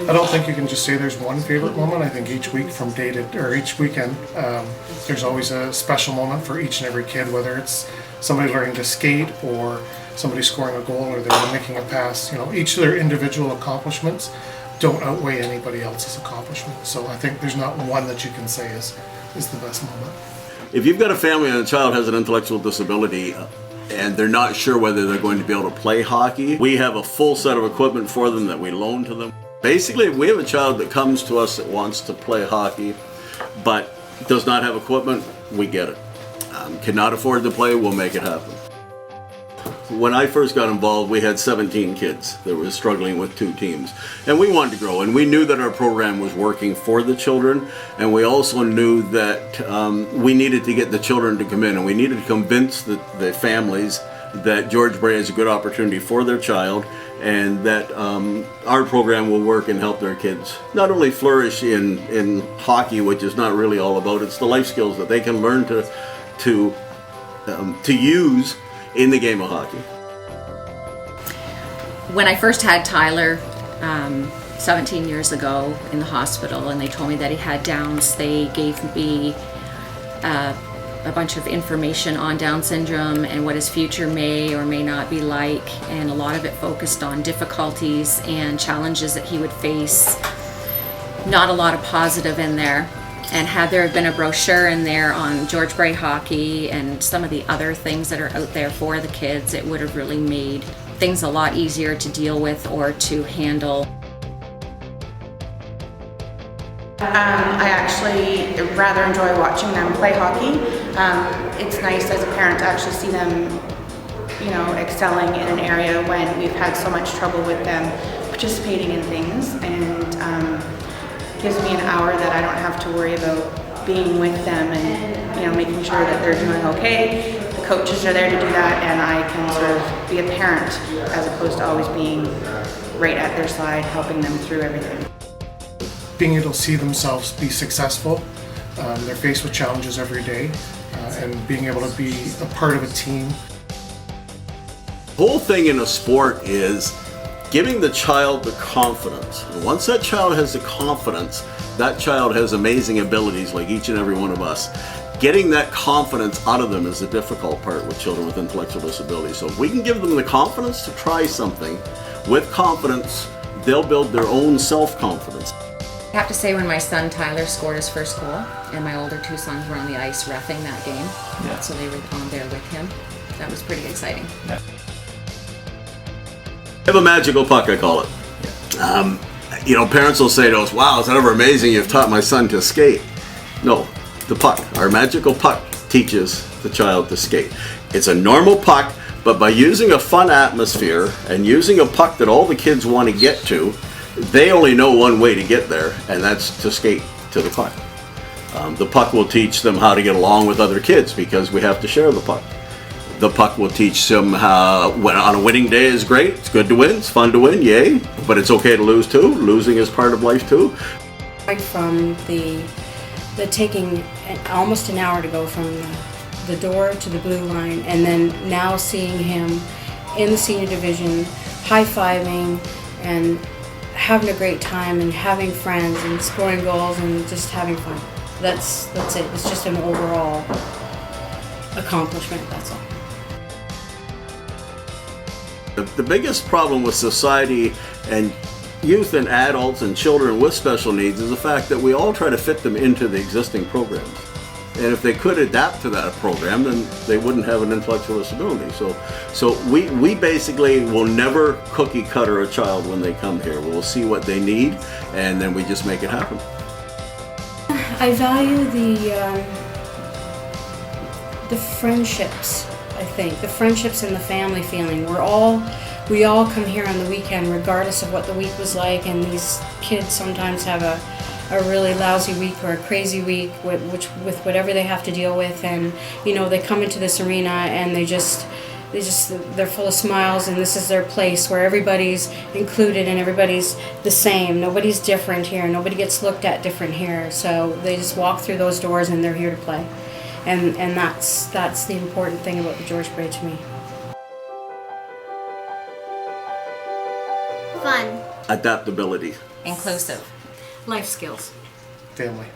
I don't think you can just say there's one favorite moment. I think each week from day to, or each weekend, there's always a special moment for each and every kid, whether it's somebody learning to skate or somebody scoring a goal or they're making a pass. You know, each of their individual accomplishments don't outweigh anybody else's accomplishment. So I think there's not one that you can say is the best moment. If you've got a family and a child has an intellectual disability and they're not sure whether they're going to be able to play hockey, we have a full set of equipment for them that we loan to them. Basically, if we have a child that comes to us that wants to play hockey but does not have equipment, we get it. Cannot afford to play, we'll make it happen. When I first got involved, we had 17 kids that were struggling with 2 teams. And we wanted to grow, and we knew that our program was working for the children, and we also knew that we needed to get the children to come in, and we needed to convince the families that George Bray is a good opportunity for their child, and that our program will work and help their kids not only flourish in hockey, which is not really all about, it's the life skills that they can learn to use in the game of hockey. When I first had Tyler 17 years ago in the hospital and they told me that he had Downs, they gave me a bunch of information on Down syndrome and what his future may or may not be like, and a lot of it focused on difficulties and challenges that he would face. Not a lot of positive in there. And had there been a brochure in there on George Bray hockey and some of the other things that are out there for the kids, it would have really made things a lot easier to deal with or to handle. I actually rather enjoy watching them play hockey. It's nice as a parent to actually see them, you know, excelling in an area when we've had so much trouble with them participating in things, and gives me an hour that I don't have to worry about being with them and, you know, making sure that they're doing okay. The coaches are there to do that, and I can sort of be a parent as opposed to always being right at their side, helping them through everything. Being able to see themselves be successful, they're faced with challenges every day, and being able to be a part of a team. The whole thing in a sport is giving the child the confidence. And once that child has the confidence, that child has amazing abilities like each and every one of us. Getting that confidence out of them is the difficult part with children with intellectual disabilities. So if we can give them the confidence to try something, with confidence, they'll build their own self-confidence. I have to say, when my son Tyler scored his first goal and my older 2 sons were on the ice reffing that game, so they were on there with him, that was pretty exciting. Yeah. I have a magical puck, I call it. You know, parents will say to us, wow, is that ever amazing, you've taught my son to skate. No, the puck, our magical puck teaches the child to skate. It's a normal puck, but by using a fun atmosphere and using a puck that all the kids want to get to, they only know one way to get there, and that's to skate to the puck. The puck will teach them how to get along with other kids because we have to share the puck. The puck will teach them how, when on a winning day is great, it's good to win, it's fun to win, yay, but it's okay to lose too. Losing is part of life too. Right from the taking almost an hour to go from the door to the blue line, and then now seeing him in the senior division, high-fiving and having a great time and having friends and scoring goals and just having fun. That's it. It's just an overall accomplishment, that's all. The biggest problem with society and youth and adults and children with special needs is the fact that we all try to fit them into the existing programs. And if they could adapt to that program, then they wouldn't have an intellectual disability. So we basically will never cookie cutter a child when they come here. We'll see what they need, and then we just make it happen. I value the friendships. I think the friendships and the family feeling. We all come here on the weekend regardless of what the week was like, and these kids sometimes have a really lousy week or a crazy week with whatever they have to deal with, and you know, they come into this arena and they're full of smiles, and this is their place where everybody's included and everybody's the same. Nobody's different here. Nobody gets looked at different here. So they just walk through those doors and they're here to play. And that's the important thing about the George Bray to me. Fun. Adaptability. Inclusive. Life skills. Family.